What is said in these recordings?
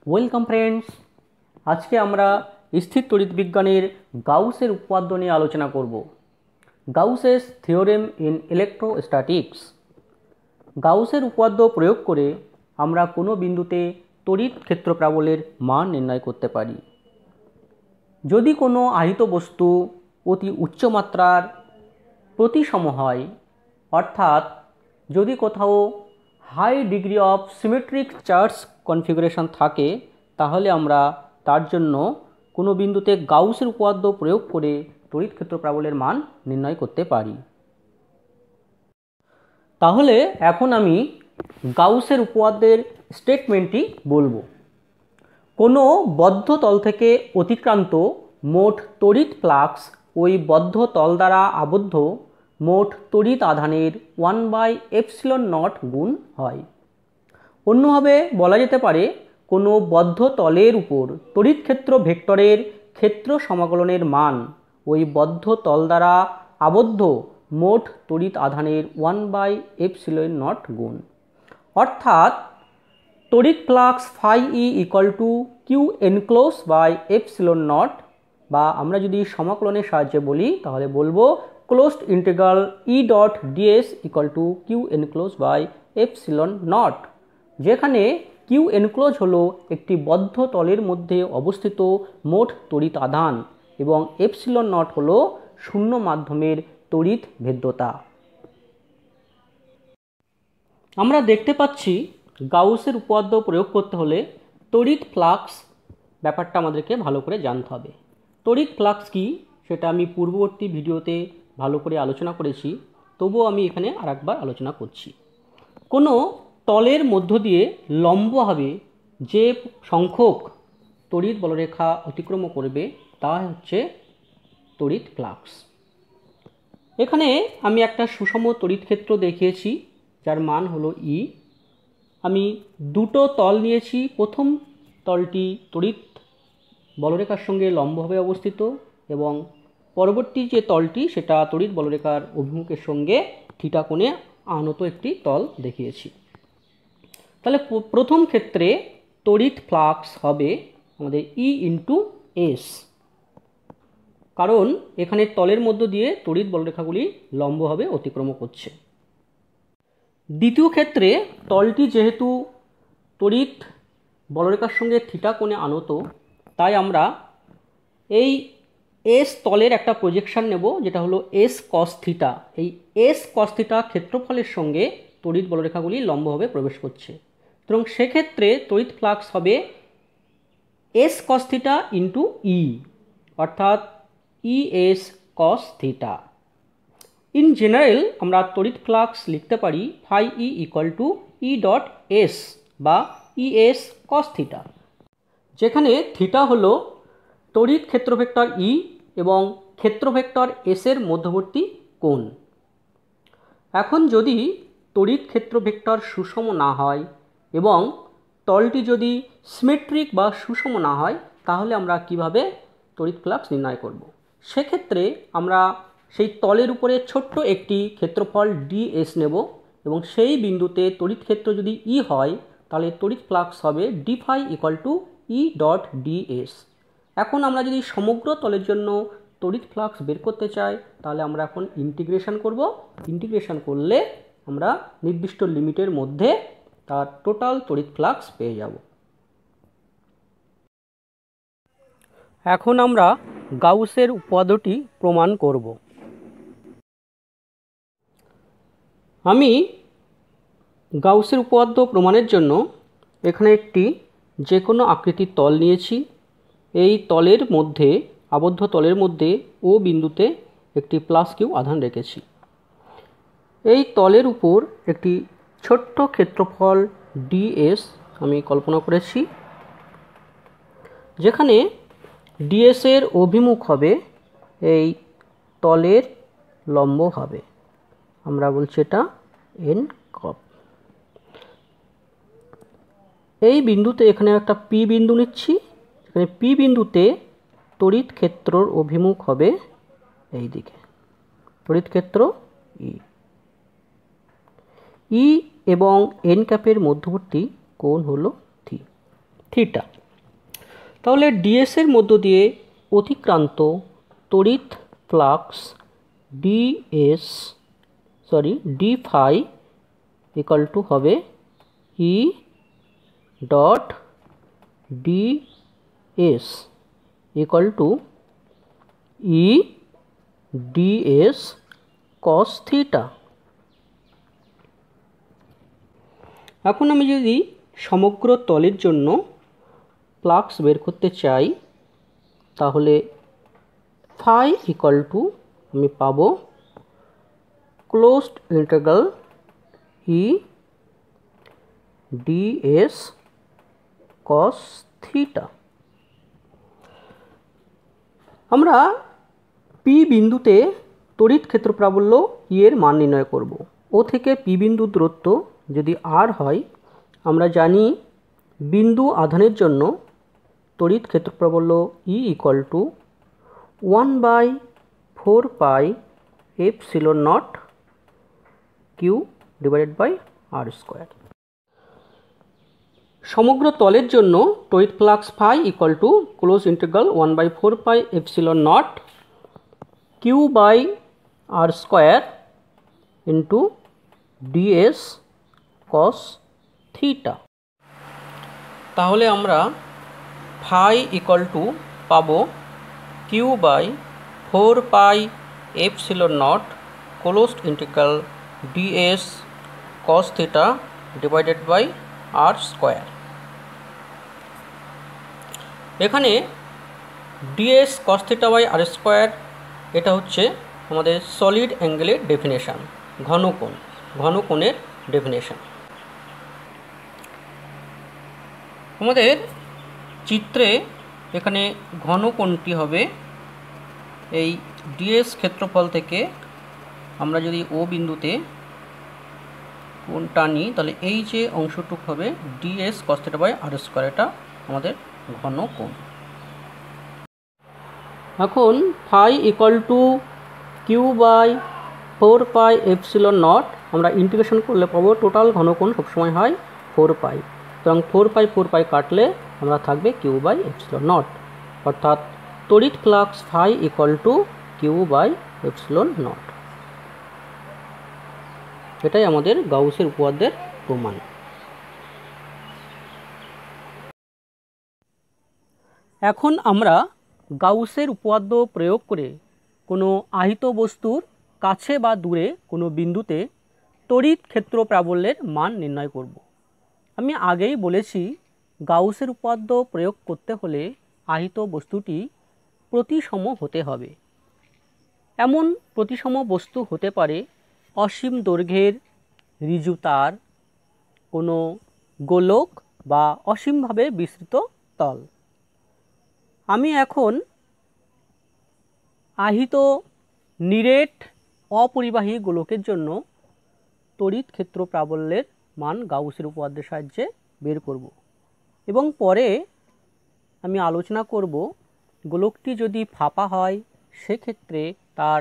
Welcome friends, আজকে আমরা স্থির তড়িৎ বিজ্ঞানের গাউসের উপপাদ্য নিয়ে আলোচনা করব। Gauss's theorem in electrostatics. গাউসের উপপাদ্য প্রয়োগ করে আমরা কোনো বিন্দুতে তড়িৎ ক্ষেত্র প্রাবল্যের মান নির্ণয় করতে পারি। যদি কোনো আহিত বস্তু অতি উচ্চমাত্রার প্রতিসম হয়, অর্থাৎ যদি কোথাও high degree of symmetric charge configuration থাকে, তাহলে আমরা তার জন্য কোনো বিন্দুতে গাউসের উপপাদ্য প্রয়োগ করে তড়িৎ ক্ষেত্র প্রাবল্যের মান নির্ণয় করতে পারি। তাহলে এখন আমি গাউসের উপপাদ্যের স্টেটমেন্টটি বলবো। কোনো বদ্ধ তল থেকে অতিক্রান্ত মোট তড়িৎ ফ্লাক্স ওই বদ্ধ তল দ্বারা আবদ্ধ মোট তড়িৎ আধানের 1/ε0 গুণ হয়। অন্যভাবে বলা যেতে পারে, কোনো বদ্ধ তলের উপর তড়িৎ ক্ষেত্র ভেক্টরের ক্ষেত্র সমাকলনের মান ওই বদ্ধ তল দ্বারা আবদ্ধ মোট তড়িৎ আধানের 1/ε0 গুণ। অর্থাৎ তড়িৎ flux phi E equal to Q enclose by ε0, বা আমরা যদি সমাকলনের সাহায্যে বলি তাহলে বলবো closed integral E dot DS equal to Q enclose by ε0, যেখানে কিউ এনক্লোজ হলো একটি বদ্ধ তলের মধ্যে অবস্থিত মোট তড়িৎ আধান এবং ε0 হলো শূন্য মাধ্যমের তড়িৎ ভেদ্যতা। আমরা দেখতে পাচ্ছি গাউসের উপপাদ্য প্রয়োগ করতে হলে তড়িৎ ফ্লাক্স ব্যাপারটা আমাদেরকে ভালো করে জানতে হবে। তড়িৎ ফ্লাক্স কি সেটা আমি পূর্ববর্তী ভিডিওতে ভালো করে আলোচনা করেছি, তবুও আমি এখানে আরেকবার আলোচনা করছি। কোনো তলের মধ্য দিয়ে লম্বভাবে যে সংখ্যক তড়িৎ বলরেখা অতিক্রম করবে তা হচ্ছে তড়িৎ ফ্লাক্স। এখানে আমি একটা সুষম তড়িৎ ক্ষেত্র দেখিয়েছি যার মান হলো ই। আমি দুটো তল নিয়েছি। প্রথম তলটি তড়িৎ বলরেখার সঙ্গে লম্বভাবে অবস্থিত এবং পরবর্তী যে তলটি সেটা তড়িৎ বলরেখার অভিমুখের সঙ্গে থিটা কোণে আনত একটি তল দেখিয়েছি। তাহলে প্রথম ক্ষেত্রে তড়িৎ ফ্লাক্স হবে আমাদের ই ইন্টু এস, কারণ এখানে তলের মধ্য দিয়ে তড়িৎ বলরেখাগুলি লম্বভাবে অতিক্রম করছে। দ্বিতীয় ক্ষেত্রে তলটি যেহেতু তড়িৎ বলরেখার সঙ্গে থিটা কোণে আনত, তাই আমরা এই এস তলের একটা প্রজেকশন নেব যেটা হলো এস কস থিটা। এই এস কস থিটা ক্ষেত্রফলের সঙ্গে তড়িৎ বলরেখাগুলি লম্বভাবে প্রবেশ করছে, এবং সেক্ষেত্রে তড়িৎ ফ্লাক্স হবে S cos theta into E, অর্থাৎ E S cos theta. In general আমরা তড়িৎ ফ্লাক্স লিখতে পারি phi E equal to E dot S বা ই এস কস থিটা, যেখানে থিটা হলো তড়িৎ ক্ষেত্র ভেক্টর ই এবং ক্ষেত্র ভেক্টর এস এর মধ্যবর্তী কোণ। এখন যদি তড়িৎ ক্ষেত্র ভেক্টর সুষম না হয় এবং তলটি যদি সিমেট্রিক বা সুষম না হয়, তাহলে আমরা কিভাবে তড়িৎ ফ্লাক্স নির্ণয় করব? সেক্ষেত্রে আমরা সেই তলের উপরে ছোট্ট একটি ক্ষেত্রফল ডিএস নেব এবং সেই বিন্দুতে তড়িৎ ক্ষেত্র যদি ই হয়, তাহলে তড়িৎ ফ্লাক্স হবে d phi equal to E dot dS. এখন আমরা যদি সমগ্র তলের জন্য তড়িৎ ফ্লাক্স বের করতে চাই, তাহলে আমরা এখন ইন্টিগ্রেশন করব। ইন্টিগ্রেশন করলে আমরা নির্দিষ্ট লিমিটের মধ্যে তার টোটাল তড়িৎ ফ্লাক্স পেয়ে যাব। এখন আমরা গাউসের উপপাদ্যটি প্রমাণ করব। আমি গাউসের উপপাদ্য প্রমাণের জন্য এখানে একটি যে কোনো আকৃতির তল নিয়েছি। এই তলের মধ্যে আবদ্ধ তলের মধ্যে ও বিন্দুতে একটি প্লাস কিউ আধান রেখেছি। এই তলের উপর একটি ছোট্ট ক্ষেত্রফল ডিএস আমি কল্পনা করেছি, যেখানে ডিএস এর অভিমুখ হবে এই তলের লম্বভাবে। আমরা বলছি এটা এন কপ। এই বিন্দুতে এখানে একটা পি বিন্দু নিচ্ছি, এখানে পি বিন্দুতে তড়িৎ ক্ষেত্রর অভিমুখ হবে এই দিকে, তড়িৎ ক্ষেত্র ই। ই এবং এন ক্যাপের মধ্যবর্তী কোণ হলো থি। থিটা। তাহলে ডিএস এর মধ্য দিয়ে অতিক্রান্ত তড়িৎ flux d phi equal to হবে E dot DS equal to E ds cos theta. এখন আমি যদি সমগ্র তলের জন্য ফ্লাক্স বের করতে চাই তাহলে ফাই ইকুয়াল টু আমি পাবো ক্লোজড ইন্টিগ্রাল ই ডিএস কস থিটা। আমরা পি বিন্দুতে তড়িৎ ক্ষেত্র প্রাবল্য ই এর মান নির্ণয় করব। ও থেকে পি বিন্দুর দূরত্ব যদি আর হয়, আমরা জানি বিন্দু আধানের জন্য তড়িৎ ক্ষেত্র প্রাবল্য E equal to 1/4 pi epsilon naught Q divided by R square. সমগ্র তলের জন্য তড়িৎ flux phi equal to close integral 1/4 pi epsilon naught Q by R square into ds cos theta. তাহলে আমরা ফাই ইকুয়াল টু পাবো Q by 4 pi epsilon naught closed integral ds cos theta divided by R square. এখানে ds cos theta by R square এটা হচ্ছে আমাদের solid অ্যাঙ্গেলের definition, ঘনকোণের definition. আমাদের চিত্রে এখানে ঘনকোণটি হবে এই ডিএস ক্ষেত্রফল থেকে আমরা যদি ও বিন্দুতে কোণ টানি তাহলে এই যে অংশটুক হবে dS cos theta by R square, এটা আমাদের ঘনকোণ। এখন phi equal to Q by 4 pi epsilon naught আমরা ইন্টিগ্রেশন করলে পাবো টোটাল ঘনকোণ সবসময় হয় 4 পাই, এবং 4 পাই কাটলে আমরা থাকবে কিউ বাই এপসিলন নট, অর্থাৎ তড়িৎ flux phi equal to Q by epsilon naught. এটাই আমাদের গাউসের উপপাদ্যের প্রমাণ। এখন আমরা গাউসের উপপাদ্য প্রয়োগ করে কোনো আহিত বস্তুর কাছে বা দূরে কোনো বিন্দুতে তড়িৎ ক্ষেত্র প্রাবল্যের মান নির্ণয় করব। আমি আগেই বলেছি গাউসের উপপাদ্য প্রয়োগ করতে হলে আহিত বস্তুটি প্রতিসম হতে হবে। এমন প্রতিসম বস্তু হতে পারে অসীম দৈর্ঘ্যের ঋজু তার, কোনো গোলক বা অসীমভাবে বিস্তৃত তল। আমি এখন আহিত নিরেট অপরিবাহী গোলকের জন্য তড়িৎ ক্ষেত্র প্রাবল্যের মান গাউসের উপপাদ্যের সাহায্যে বের করব, এবং পরে আমি আলোচনা করব গোলকটি যদি ফাঁপা হয় সেক্ষেত্রে তার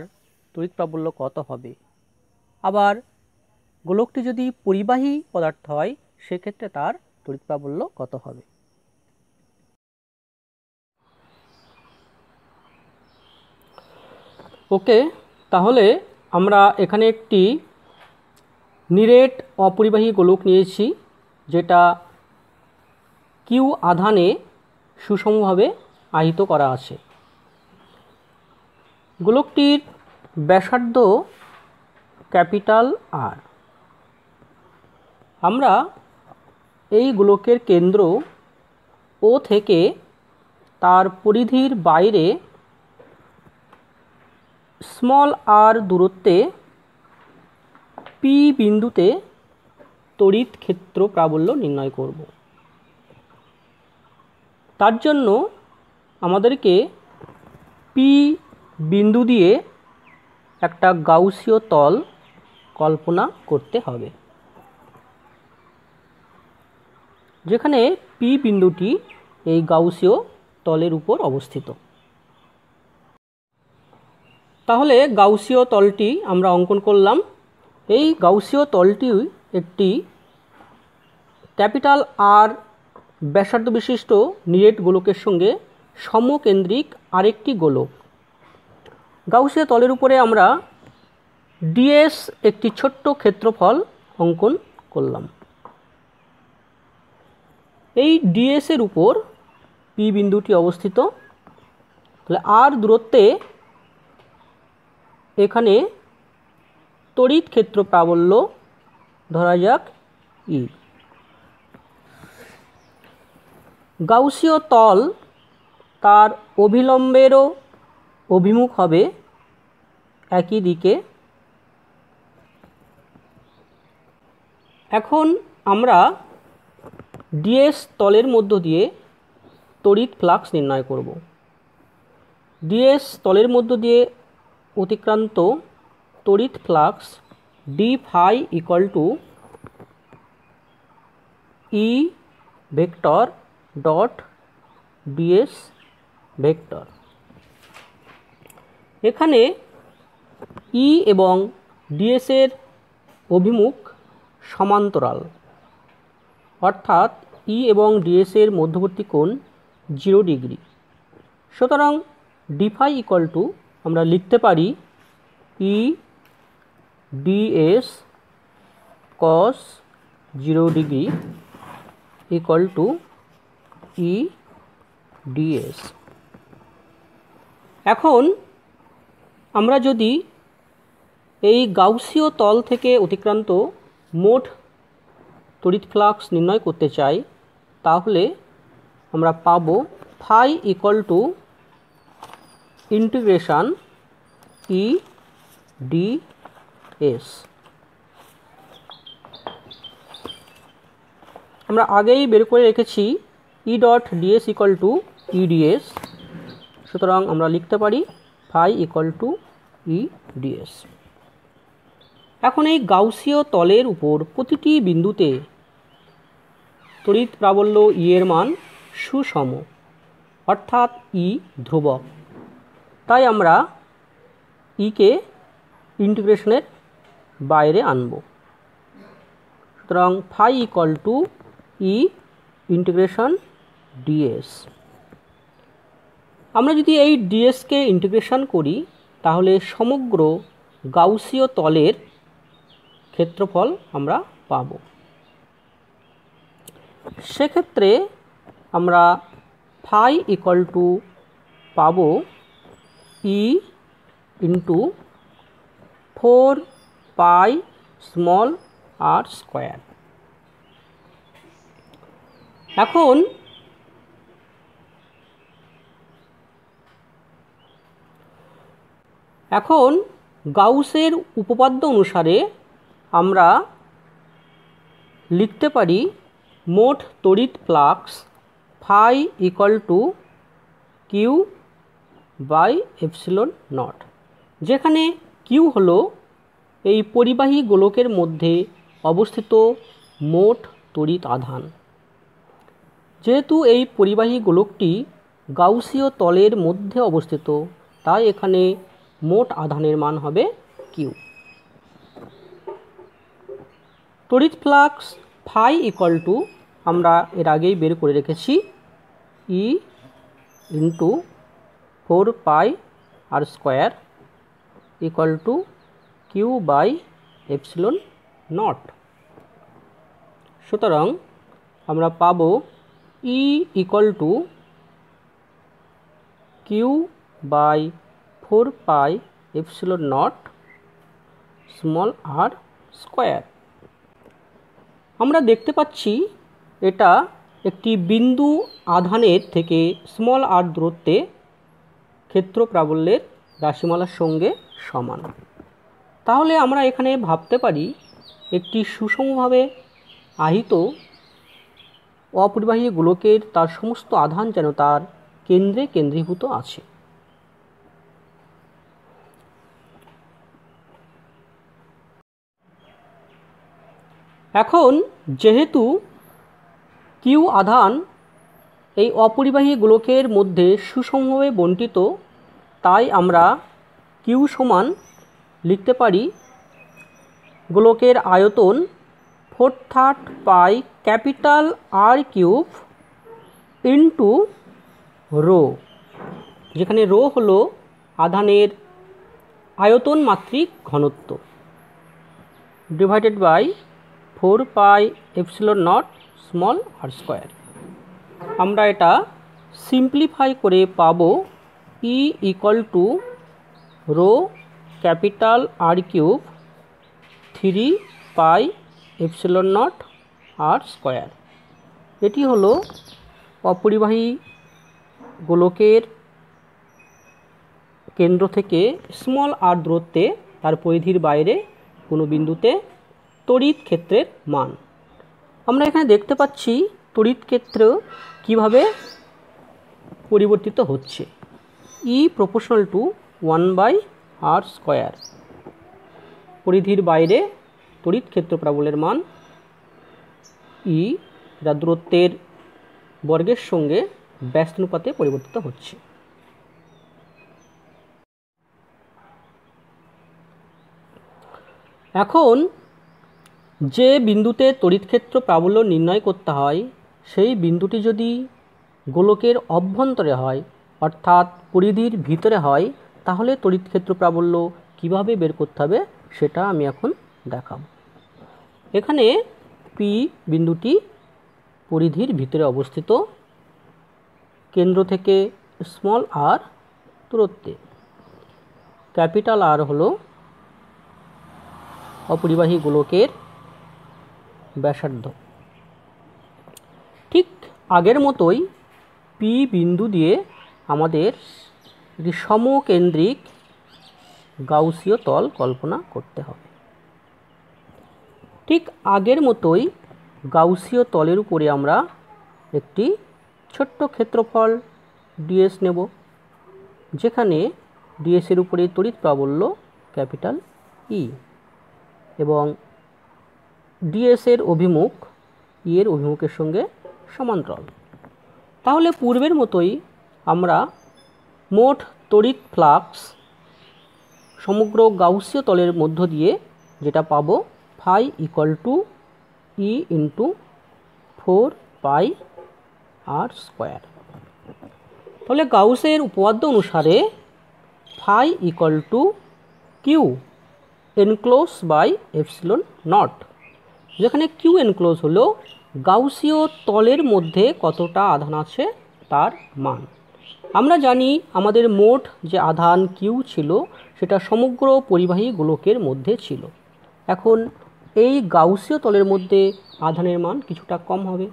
তড়িৎ প্রাবল্য কত হবে, আবার গোলকটি যদি পরিবাহী পদার্থ হয় সেক্ষেত্রে তার তড়িৎ প্রাবল্য কত হবে। ওকে, তাহলে আমরা এখানে একটি নিরেট অপরিবাহী গোলক নিয়েছি যেটা কিউ আধানে সুষমভাবে আহিত করা আছে। গোলকটির ব্যাসার্ধ ক্যাপিটাল আর। আমরা এই গোলকের কেন্দ্র ও থেকে তার পরিধির বাইরে স্মল আর দূরত্বে পি বিন্দুতে তড়িৎ ক্ষেত্র প্রাবল্য নির্ণয় করব। তার জন্য আমাদেরকে পি বিন্দু দিয়ে একটা গাউসীয় তল কল্পনা করতে হবে, যেখানে পি বিন্দুটি এই গাউসীয় তলের উপর অবস্থিত। তাহলে গাউসীয় তলটি আমরা অঙ্কন করলাম। এই গাউসীয় তলটি একটি ক্যাপিটাল আর ব্যাসার্ধ বিশিষ্ট নিরেট গোলকের সঙ্গে সমকেন্দ্রিক আরেকটি গোলক। গাউসীয় তলের উপরে আমরা ডিএস একটি ছোট্ট ক্ষেত্রফল অঙ্কন করলাম। এই ডিএস এর উপর পি বিন্দুটি অবস্থিত। তাহলে আর দূরত্বে এখানে তড়িৎ ক্ষেত্র প্রাবল্য ধরা যাক ই। গাউসীয় তল তার অভিলম্বেরও অভিমুখ হবে একই দিকে। এখন আমরা ডিএস তলের মধ্য দিয়ে তড়িৎ ফ্লাক্স নির্ণয় করব। ডিএস তলের মধ্য দিয়ে অতিক্রান্ত তড়িৎ flux d phi equal to E vector dot dS vector. এখানে ই এবং ডিএস এর অভিমুখ সমান্তরাল, অর্থাৎ ই এবং ডিএস এর মধ্যবর্তী কোণ 0 ডিগ্রি। সুতরাং ডি ফাই ইকুয়াল টু আমরা লিখতে পারি E ds cos 0 degree equal to E DS. এখন আমরা যদি এই গাউসীয় তল থেকে অতিক্রান্ত মোট তড়িৎ ফ্লাক্স নির্ণয় করতে চাই, তাহলে আমরা পাব phi equal to integration E d S. আমরা আগেই বের করে রেখেছি E dot DS equal to E dS. সুতরাং আমরা লিখতে পারি phi equal to E DS. এখন এই গাউসীয় তলের উপর প্রতিটি বিন্দুতে তড়িৎ প্রাবল্য ই এর মান সুষম, অর্থাৎ ই ধ্রুবক। তাই আমরা ইকে ইন্টিগ্রেশনের বাইরে আনব। সুতরাং phi equal to E integration dS. আমরা যদি এই ডিএসকে ইন্টিগ্রেশন করি তাহলে সমগ্র গাউসীয় তলের ক্ষেত্রফল আমরা পাব। সেক্ষেত্রে আমরা ফাই ইকুয়াল টু পাব E into 4 pi small R square. এখন গাউসের উপপাদ্য অনুসারে আমরা লিখতে পারি মোট তড়িৎ flux phi equal to Q by epsilon naught, যেখানে কিউ হলো এই পরিবাহী গোলকের মধ্যে অবস্থিত মোট তড়িৎ আধান। যেহেতু এই পরিবাহী গোলকটি গাউসীয় তলের মধ্যে অবস্থিত, তাই এখানে মোট আধানের মান হবে কিউ। তড়িৎ ফ্লাক্স ফাই ইকুয়াল টু আমরা এর আগেই বের করে রেখেছি E into 4 pi R square equal to Q by epsilon naught. সুতরাং আমরা পাব E equal to Q by 4 pi epsilon naught small R square. আমরা দেখতে পাচ্ছি এটা একটি বিন্দু আধানের থেকে স্মল আর দূরত্বে ক্ষেত্র প্রাবল্যের রাশিমালার সঙ্গে সমান। তাহলে আমরা এখানে ভাবতে পারি একটি সুষমভাবে আহিত অপরিবাহী গোলকের তার সমস্ত আধান যেন তার কেন্দ্রে কেন্দ্রীভূত আছে। এখন যেহেতু কিউ আধান এই অপরিবাহী গোলকের মধ্যে সুষমভাবে বণ্টিত, তাই আমরা কিউ সমান লিখতে পারি গোলকের আয়তন 4/3 pi capital R cube into rho, যেখানে রো হলো আধানের আয়তন মাত্রিক ঘনত্ব, divided by 4 pi epsilon naught small R square. আমরা এটা সিম্পলিফাই করে পাবো E equal to rho capital R cube 3 pi epsilon naught R square. এটি হলো অপরিবাহী গোলকের কেন্দ্র থেকে স্মল আর দূরত্বে তার পরিধির বাইরে কোনো বিন্দুতে তড়িৎ ক্ষেত্রের মান। আমরা এখানে দেখতে পাচ্ছি তড়িৎ ক্ষেত্র কিভাবে পরিবর্তিত হচ্ছে। ই প্রপোর্শনাল টু 1/r স্কোয়ার, পরিধির বাইরে তড়িৎ ক্ষেত্র প্রাবল্যের মান ই, যা দূরত্বের বর্গের সঙ্গে ব্যস্তানুপাতে পরিবর্তিত হচ্ছে। এখন যে বিন্দুতে তড়িৎ ক্ষেত্র প্রাবল্য নির্ণয় করতে হয় সেই বিন্দুটি যদি গোলকের অভ্যন্তরে হয় অর্থাৎ পরিধির ভিতরে হয়, তাহলে তড়িৎ ক্ষেত্র প্রাবল্য কিভাবে বের করতে হবে সেটা আমি এখন দেখাবো। এখানে পি বিন্দুটি পরিধির ভিতরে অবস্থিত, কেন্দ্র থেকে স্মল আর দূরত্বে। ক্যাপিটাল আর হলো অপরিবাহী গোলকের ব্যাসার্ধ। ঠিক আগের মতোই পি বিন্দু দিয়ে আমাদের একটি সমকেন্দ্রিক গাউসীয় তল কল্পনা করতে হবে। ঠিক আগের মতোই গাউসীয় তলের উপরে আমরা একটি ছোট্ট ক্ষেত্রফল ডিএস নেব, যেখানে ডিএসের উপরে তড়িৎ প্রাবল্য ক্যাপিটাল ই এবং ডিএসের অভিমুখ ই এর অভিমুখের সঙ্গে সমান্তরাল। তাহলে পূর্বের মতোই আমরা মোট তড়িৎ ফ্লাক্স সমগ্র গাউসীয় তলের মধ্য দিয়ে যেটা পাবো phi equal to E into 4 pi R square. তাহলে গাউসের উপপাদ্য অনুসারে phi equal to Q enclose by epsilon naught, যেখানে কিউ এনক্লোজ হলো গাউসীয় তলের মধ্যে কতটা আধান আছে তার মান। আমরা জানি আমাদের মোট যে আধান কিউ ছিল সেটা সমগ্র পরিবাহী গোলকের মধ্যে ছিল। এখন এই গাউসীয় তলের মধ্যে আধানের মান কিছুটা কম হবে,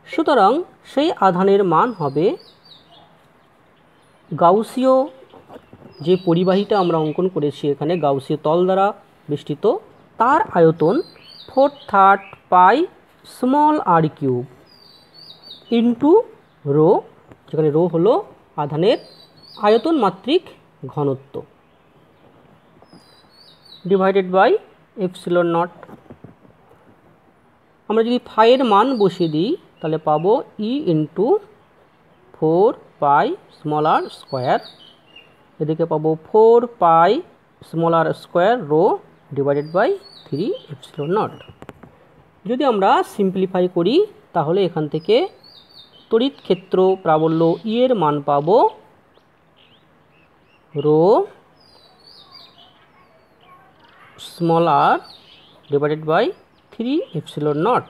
সুতরাং সেই আধানের মান হবে গাউসীয় যে পরিবাহীটা আমরা অঙ্কন করেছি এখানে গাউসীয় তল দ্বারা বেষ্টিত, তার আয়তন 4/3 পাই স্মল আর কিউব ইন্টু রো, যেখানে রো হলো আধানের আয়তন মাত্রিক ঘনত্ব, ডিভাইডেড বাই এপসিলন নট। আমরা যদি ফাইয়ের মান বসিয়ে দিই তাহলে পাবো E into 4 pi small R square, এদিকে পাবো 4 pi small R square rho divided by 3 epsilon naught. যদি আমরা সিম্পলিফাই করি তাহলে এখান থেকে তড়িৎ ক্ষেত্র প্রাবল্য ই এর মান পাবো rho small R divided by 3 epsilon naught.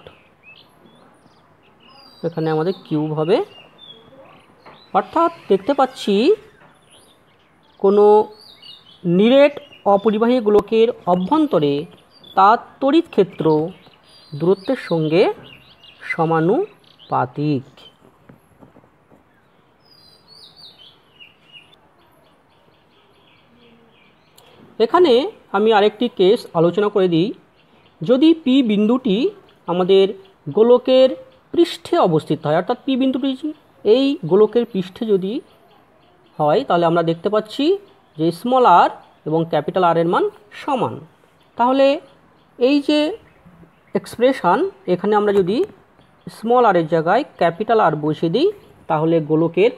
এখানে আমাদের কিউব হবে, অর্থাৎ দেখতে পাচ্ছি কোনো নিরেট অপরিবাহী গোলকের অভ্যন্তরে তার তড়িৎ ক্ষেত্র দূরত্বের সঙ্গে সমানুপাতিক। এখানে আমি আরেকটি কেস আলোচনা করে দিই। যদি পি বিন্দুটি আমাদের গোলকের পৃষ্ঠে অবস্থিত হয়, অর্থাৎ পি বিন্দুটি এই গোলকের পৃষ্ঠে যদি হয়, তাহলে আমরা দেখতে পাচ্ছি যে স্মল আর এবং ক্যাপিটাল আর এর মান সমান। তাহলে এই যে এক্সপ্রেশন, এখানে আমরা যদি স্মল আর এর জায়গায় ক্যাপিটাল আর বসিয়ে দিই তাহলে গোলকের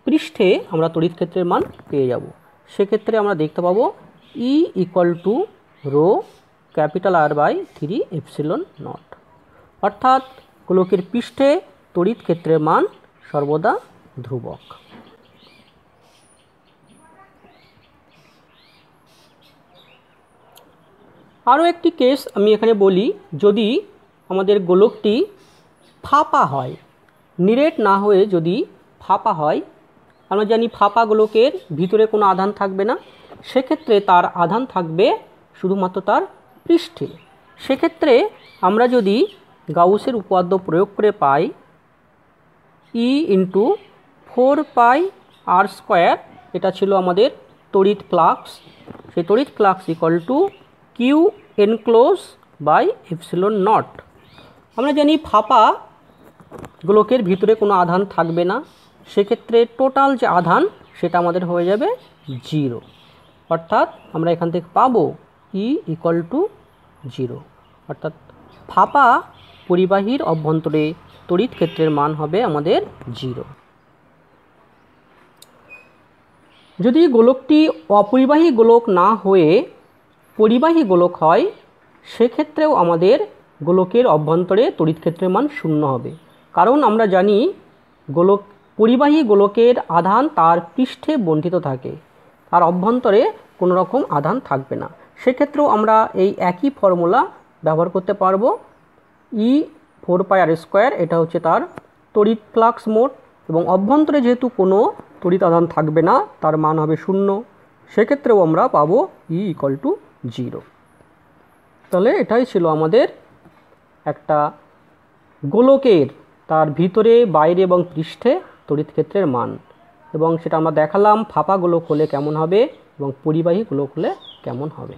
পৃষ্ঠে আমরা তড়িৎ ক্ষেত্রের মান পেয়ে যাব। সেক্ষেত্রে আমরা দেখতে পাবো E equal to rho capital R by 3 epsilon naught, অর্থাৎ গোলকের পৃষ্ঠে তড়িৎ ক্ষেত্রের মান সর্বদা ধ্রুবক। আরও একটি কেস আমি এখানে বলি, যদি আমাদের গোলকটি ফাঁপা হয়, নিরেট না হয়ে যদি ফাঁপা হয়, আমরা জানি ফাঁপা গোলকের ভিতরে কোনো আধান থাকবে না, সেক্ষেত্রে তার আধান থাকবে শুধুমাত্র তার পৃষ্ঠে। সেক্ষেত্রে আমরা যদি গাউসের উপপাদ্য প্রয়োগ করে পাই E × 4πr², এটা ছিল আমাদের তড়িৎ ফ্লাক্স, সেই তড়িৎ ফ্লাক্স = Q enclosed/ε0। আমরা জানি ফাঁপা গোলকের ভিতরে কোনো আধান থাকবে না, সেক্ষেত্রে টোটাল যে আধান সেটা আমাদের হয়ে যাবে 0, অর্থাৎ আমরা এখান থেকে পাবো E = 0, অর্থাৎ ফাঁপা পরিবাহীর অভ্যন্তরে তড়িৎ ক্ষেত্রের মান হবে আমাদের 0। যদি গোলকটি অপরিবাহী গোলক না হয়ে পরিবাহী গোলক হয়, সেক্ষেত্রেও আমাদের গোলকের অভ্যন্তরে তড়িৎ ক্ষেত্রের মান 0 হবে, কারণ আমরা জানি পরিবাহী গোলকের আধান তার পৃষ্ঠে বণ্টিত থাকে, তার অভ্যন্তরে কোনো রকম আধান থাকবে না। সেক্ষেত্রেও আমরা এই একই ফর্মুলা ব্যবহার করতে পারবো। E 4πr², এটা হচ্ছে তার তড়িৎ ফ্লাক্স মোট, এবং অভ্যন্তরে যেহেতু কোনো তড়িৎ আধান থাকবে না, তার মান হবে 0, সেক্ষেত্রেও আমরা পাবো E = 0। তাহলে এটাই ছিল আমাদের একটা গোলকের তার ভিতরে, বাইরে এবং পৃষ্ঠে তড়িৎ ক্ষেত্রের মান, এবং সেটা আমরা দেখালাম ফাঁপা গোলক হলে কেমন হবে এবং পরিবাহী গোলক হলে কেমন হবে।